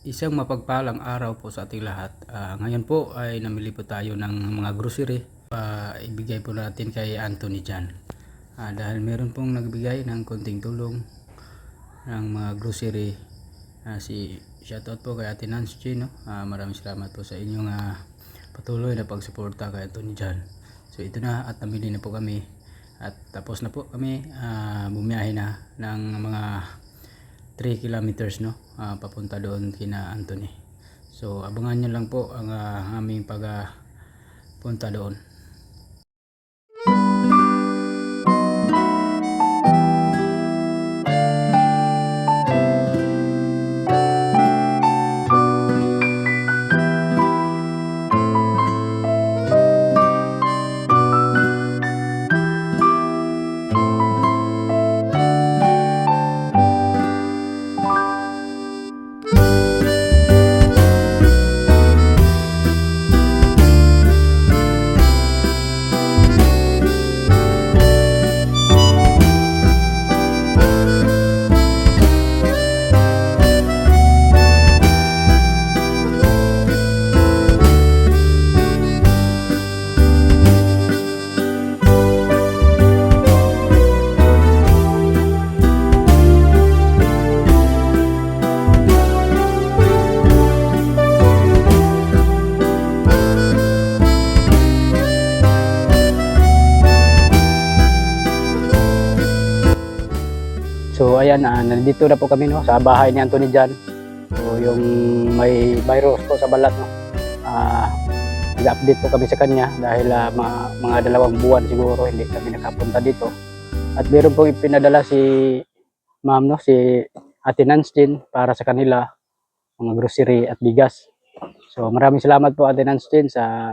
Isang mapagpalang araw po sa ating lahat. Ngayon po ay namili po tayo ng mga grocery. Ibigay po natin kay Anthony dyan. Dahil meron pong nagbigay ng konting tulong ng mga grocery. Shoutout po kay Ate Nancy, no? Maraming salamat po sa inyong patuloy na pagsuporta kay Anthony dyan. So ito na, at namili na po kami. At tapos na po kami bumiyahe na ng mga 3 kilometers, no, papunta doon kina Anthony. So abangan nyo lang po ang aming pagpunta doon. So ayan, nandito na po kami, no, sa bahay ni Anthony dyan. So yung may virus po sa balat, no. Nag-update po kami sa kanya dahil mga 2 buwan siguro hindi kami nakapunta dito. At meron po ipinadala si ma'am, no, si Ate Nancy para sa kanila mga grocery at bigas. So maraming salamat po Ate Nancy sa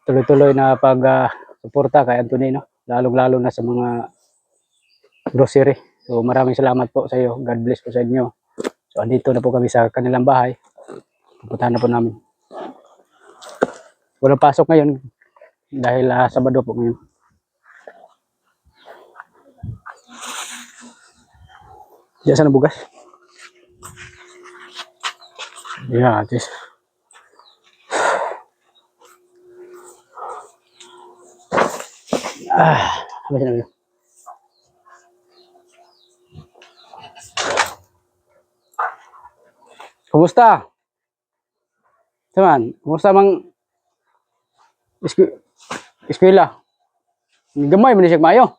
tuloy-tuloy na pag-suporta kay Anthony, no, lalong-lalo na sa mga grocery. So maraming salamat po sa iyo. God bless po sa inyo. So andito na po kami sa kanilang bahay. Pupuntahan na po namin. Walang pasok ngayon dahil Sabado po ngayon. Diyan sa bugas. Yeah, this. Apa sih? Kumusta? Teman, kumusta mang eskwela? Gamay mo ni siya mayo.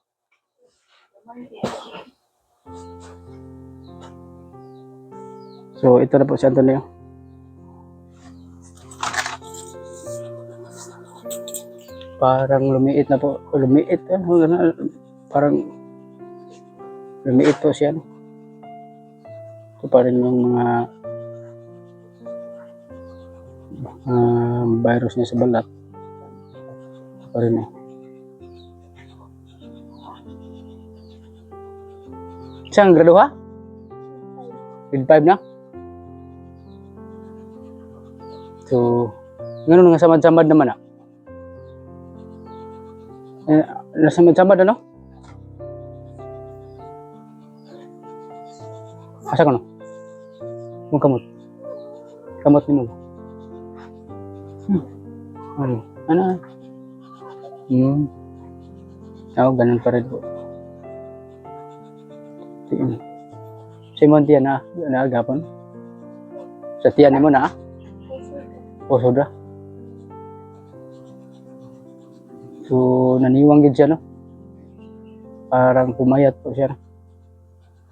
So ito na po si Antonio. Parang lumiit na po. Lumiit. Parang lumiit po siya. Ito pa rin yung mga virus niya sa balat. Ito pa rin eh. Saan graduha? Grade 5 na? So, ngano nga samad-samad naman nasamad-samad ano? Asa ko no? Mong kamot. Kamot ni mo. Ano? Ganun pa rin po. Simon tiyan na agapon. Sa tiyan mo na o sobra. So naniwang gid siya, no. Parang pumayat po siya.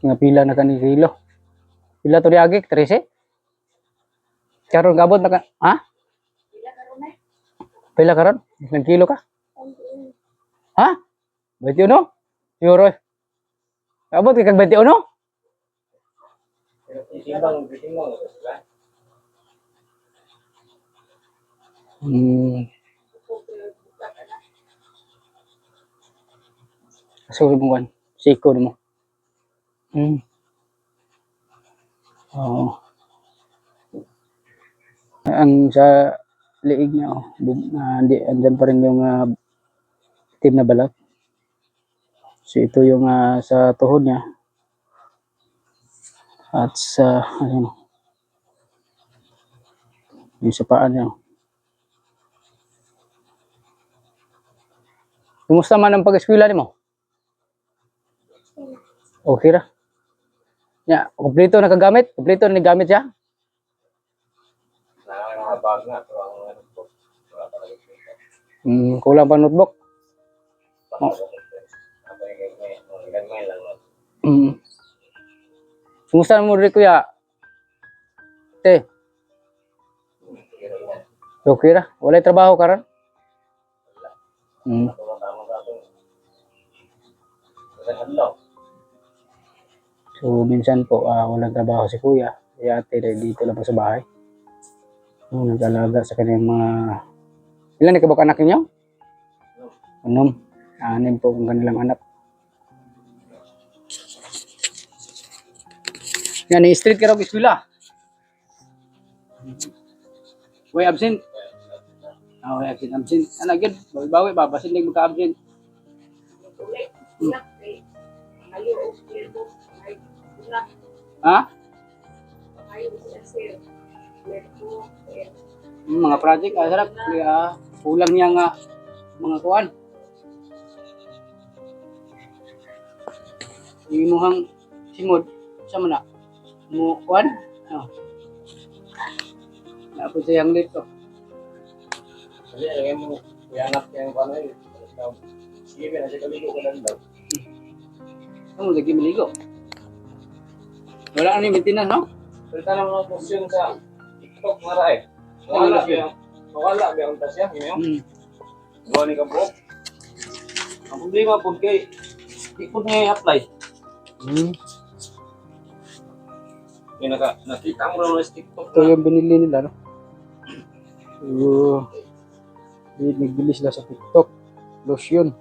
Nga pila na kani kilo. Pila to diagi 13? Karon gabot na ka, ha? Pila karon? Ilang kilo ka? Ha? 21? Siguro. Abot kay kag 21? So mo kan, siko mo. Ang sa liig niya, andyan pa rin yung itim na balat. So ito yung sa tuhod niya. At sa Yung sa paa niya. Kumusta man ang pag-eskwela nimo? Okay ra. Ya, kompleto na kagamit? Kompleto na gamit siya? Mga bag nga, pero ang notebook, wala talaga dito. Kulang pa notebook. Baka ganyan lang. Kumusta mo rin kuya? Te, okay ra. Walay trabaho karon? Tama sa akin. Kasi ano, So, minsan po, walang trabaho si kuya. Si ate dito lang po sa bahay. Nag-alaga sa kanyang mga... Ilan na kabak anak niyo? 6. 6 po ang kanilang anak. Yan, ni-street ka raw eskwela. Way absent. Way absent. Ano, agad, bawi-bawi ba? Basin din magka-absent. Ha? Mga project, sarap. Kulang niya nga mga kuwan. Yung imuhang simod, sa mana? Mo kuwan? Napos siyang dito. kasi alam mo, iyanap niya yung ano yun. Sige, na siya kaligo ka lang daw. Ano, lagi maligo? Wala ka ni maintenance, no? Salita naman ang posyon sa TikTok nga ra eh. Wala ba ang tasya? Yun yun? Gawa ni Kabok. Ang problema po kay, di po nga i-apply. Yung nakita mo naman sa TikTok Ito yung binili nila, no? So, nagbili sila sa TikTok. Lotion.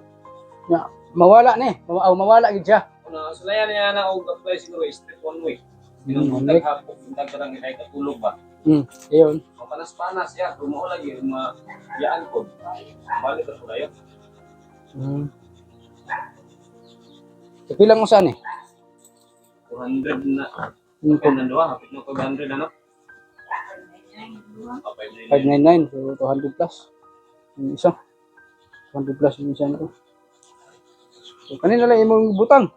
Ya, mawala na eh. Mawala gid siya. Sulayan niya na og apply siguro step 1 week. Yung taghapon, yung tagkarang inay katulog ba? Ayun. Panas-panas ya, tumuo lagi yung yaan ko. Balik ako kayo. Kapilang mo saan eh? 200 na. Okay na doon, hapit na 500 ano? 599, so 200 plus. Yung isa. 200 plus yung isa na to. So, kanina lang imong butang.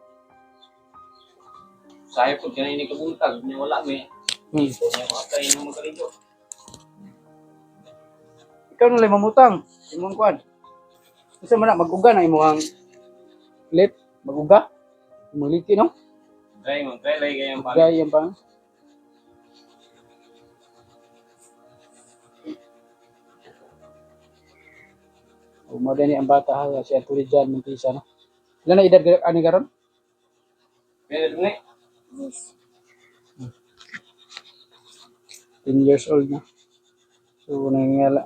Sayo po, kanina kabuntag, niya wala may. So, niya makatay na magkaligo. Ikaw na lang mamutang. Imong kuan. Isa man na, mag-uga na imong lip. Mag-uga. Imong liki, no? Try lagi kayang pala. Gaya yan pa. Umada ni ang bata ha, si Atty. John Montisa, no? Ilan na edad ani karon? Meron na eh. 10 years old na. So, nangyayala,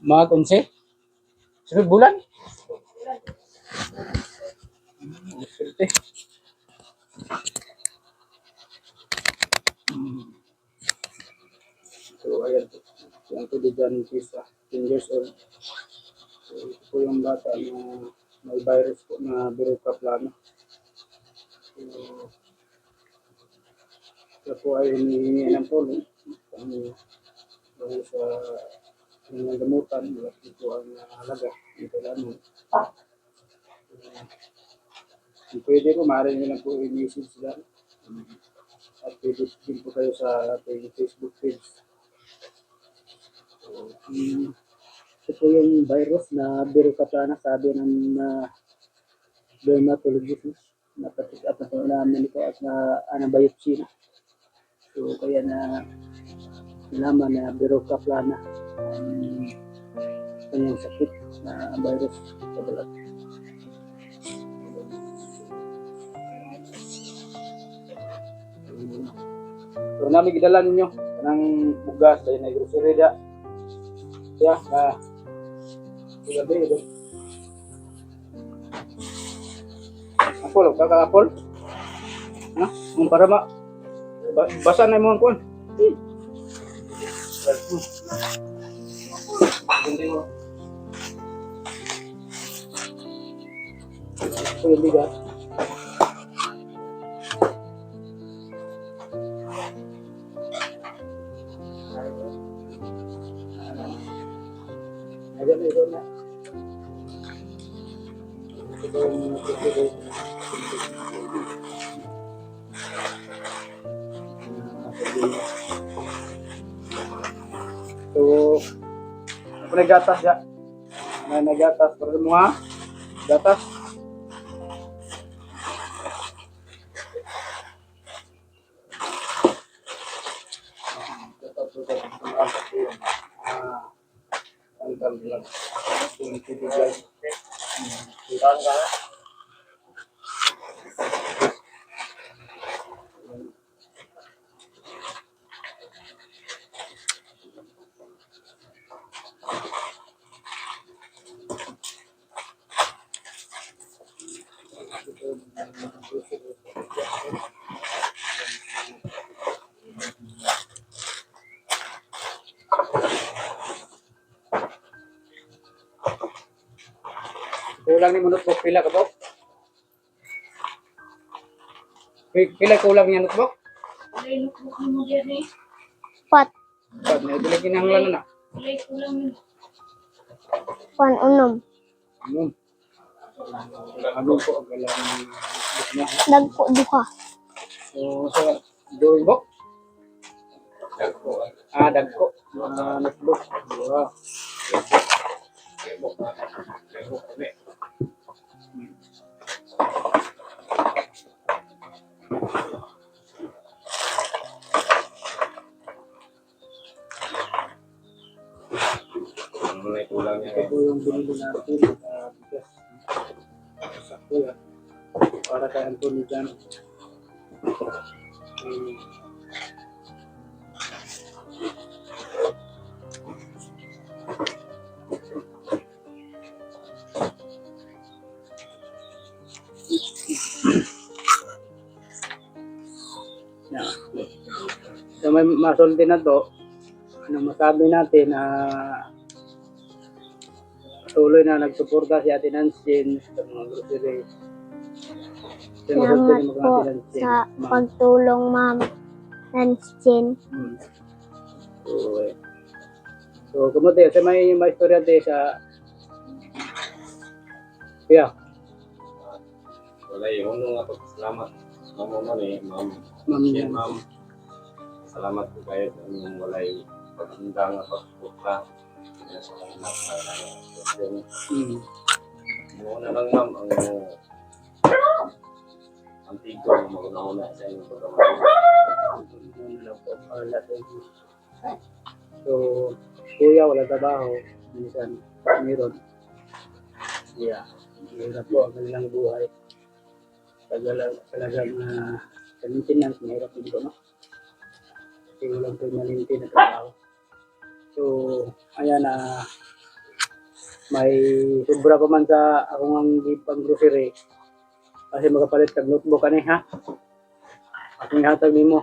mga 11? Sunod bulan? Swerte. So, ayan po. Si Atty. John Montisa, 10 years old. So, ito po yung bata na may virus po na Birocaplana. So, siya po ay hinihingi ng tulong dahil sa mga gamutan, malaki po ang halaga ng kailangan. Kung pwede po, maaaring nyo lang po i-message sila. At pwede din po kayo sa ating Facebook page. So, ito po yung virus na Birocaplana, sabi ng dermatologist na at namin ito at na biopsy na. So, kaya na nalaman na Birocaplana ang kanyang sakit na virus sa balat. So, namin gidala ninyo kanang bugas dahil na grocery da. Kaya, gabi. Apol, kaka-apol? Ha? Para basa na yung mga kuwan. Hindi mo. Ito yung bigas. meron na. Ito yung grocery. So, ako nagatas ya. Nagatas. Pero mga gatas. Kulang ni notebook pila ka po? Pila kulang niya notebook? Kulay notebook mo dyan eh. Pat, Pag may pila kinahanglan na. Kulay kulang mo. pan unom. Ano? Ano po ang kailangan book niya? Dagko duha. So, sa drawing book? Ah, dagko. Notebook. Wow. May kulang niya. Ito po yung binili natin sa bigas. Sakto yan. Para kay Anthony dyan. Yan. So may masulti na to. Ano masabi natin na tuloy na nagsuporta si Ate Nancy sa mga grocery. Salamat po sa pagtulong, Ma'am Nancy. So, kumuti, sa may istorya tayo sa Wala yung nga po. Salamat. Ma'am eh. Ma'am. Ma'am Yeah, yan. ma'am. Salamat po kayo sa inyong walay paghandang at pagpupunta. Sa anak na muna lang ma'am ang tigo na mag-una sa inyong pagkaman. So, kuya, wala trabaho. Minsan, meron. Yeah. Hirap po ang kanilang buhay. Talagang sa maintenance, mahirap din po, no? Kasi walang permanente na trabaho. So, ayan may sobra pa man sa akong ang gipang grocery. Kasi magapalit kag notebook ani ha. Aking hatag nimo.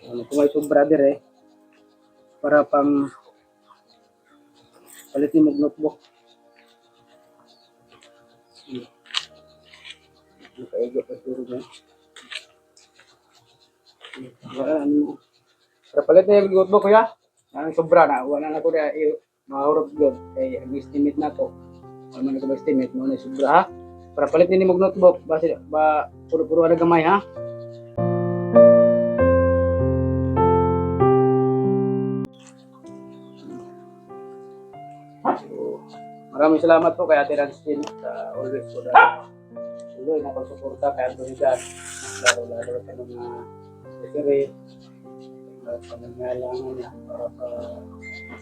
Ano kung may sobra dire para pang palit ni notebook. Kaigo pa siguro na. Para palit na yung notebook kuya. Ang sobra na. Wala na ko na mahurot yun. Kaya ang-estimate na to. Ano man ko estimate mo na sobra ha. Para palit ni mo notebook. Ba puro-puro na gamay ha. So, maraming salamat po kay Ate Ranskin sa always po na tuloy na pagsuporta kay Anthony Jan. Lalo-lalo sa mga grocery, pangangailangan niya para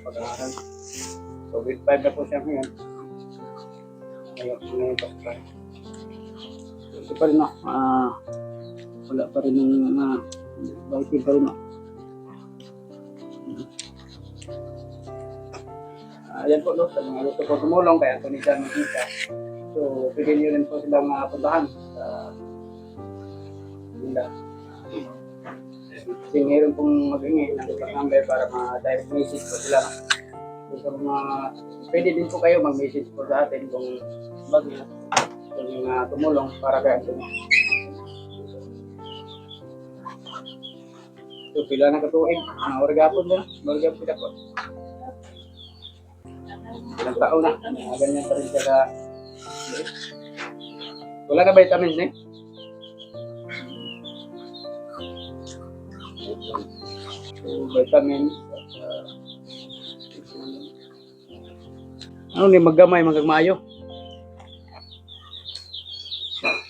pag-aaral. So, grade 5 na po siya ngayon. Ngayon pa siya. Ito pa rin no, wala pa rin ng bawal pa rin no. Ayan po no, sa mga gusto po tumulong kay Anthony Jan Magita. So, pwede nyo rin po silang puntahan sa nila. Kasi ngayon pong mag-ingi ng contact number para ma-direct message po sila. So, sa mga, pwede din po kayo mag-message po sa atin kung bagay kung tumulong para kay Anthony. So, pila na katuig. Mga orgapon na. Orgapon na po. Ilang taon na. Ganyan pa rin siya ka. Wala ka vitamins eh? So, vitamins. Ano ni maggamay, magagmayo?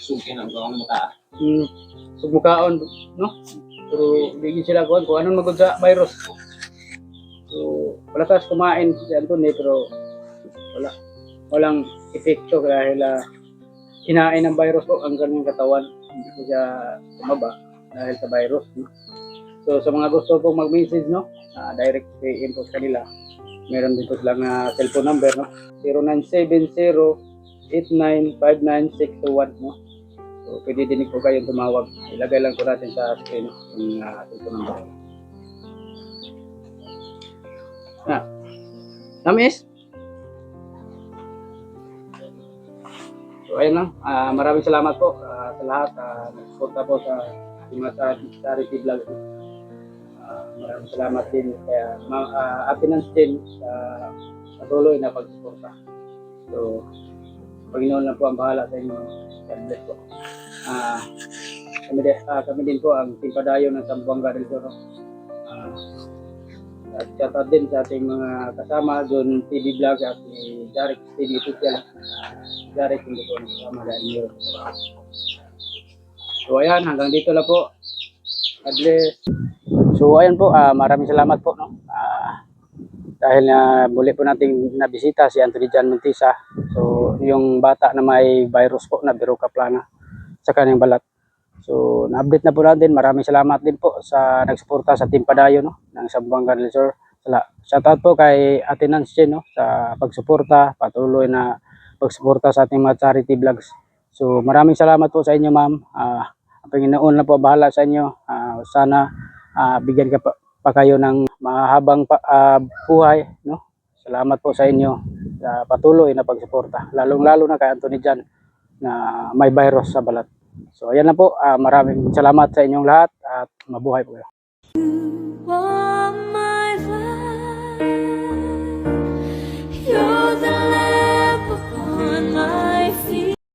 Sukin ang gawang mata. Sugmukaon, no? Pero hindi sila kuhan kung anong magod sa virus. So, wala tas kumain si Anthony pero walang epekto dahil kinain ng virus po ang kanyang katawan. Hindi ko siya tumaba dahil sa virus. No? So, sa mga gusto pong mag-message, no? Direct PM po sa kanila. Meron dito silang cellphone number, no? 0970-8959-621, no? So, pwede din po kayong tumawag. Ilagay lang po natin sa screen, no? Yung cellphone number. Namis? So, ayun lang. Maraming salamat po sa lahat. Nagsuporta po sa mga charity vlog. Maraming salamat din kaya Ate Nancy sa patuloy na pagsuporta. So, Panginoon lang po ang bahala sa inyo. God bless po. Kami din po ang Team Padayon ng Zamboanga del Sur. At shout out din sa ating mga kasama, John TV Vlog at si Jarek TV Social. Jarek hindi po kasama dahil yun. So ayan, hanggang dito lang po. God bless. So ayan po, maraming salamat po, no? Dahil muli po nating nabisita si Anthony Jan Montisa. So yung bata na may virus po na Verruca plana sa kanyang balat. So na-update na po natin. Maraming salamat din po sa nagsuporta sa Team Padayon, no? Ng Zamboanga del Sur. Shoutout po kay Ate Nancy, no? Sa pagsuporta, patuloy na pagsuporta sa ating mga charity vlogs. So maraming salamat po sa inyo, ma'am. Ang Panginoon na po bahala sa inyo. Sana bigyan pa kayo ng mahabang buhay, no? Salamat po sa inyo sa patuloy na pagsuporta, lalong-lalo na kay Anthony Jan na may virus sa balat. So ayan na po, maraming salamat sa inyong lahat at mabuhay po kayo. You are my life. You're the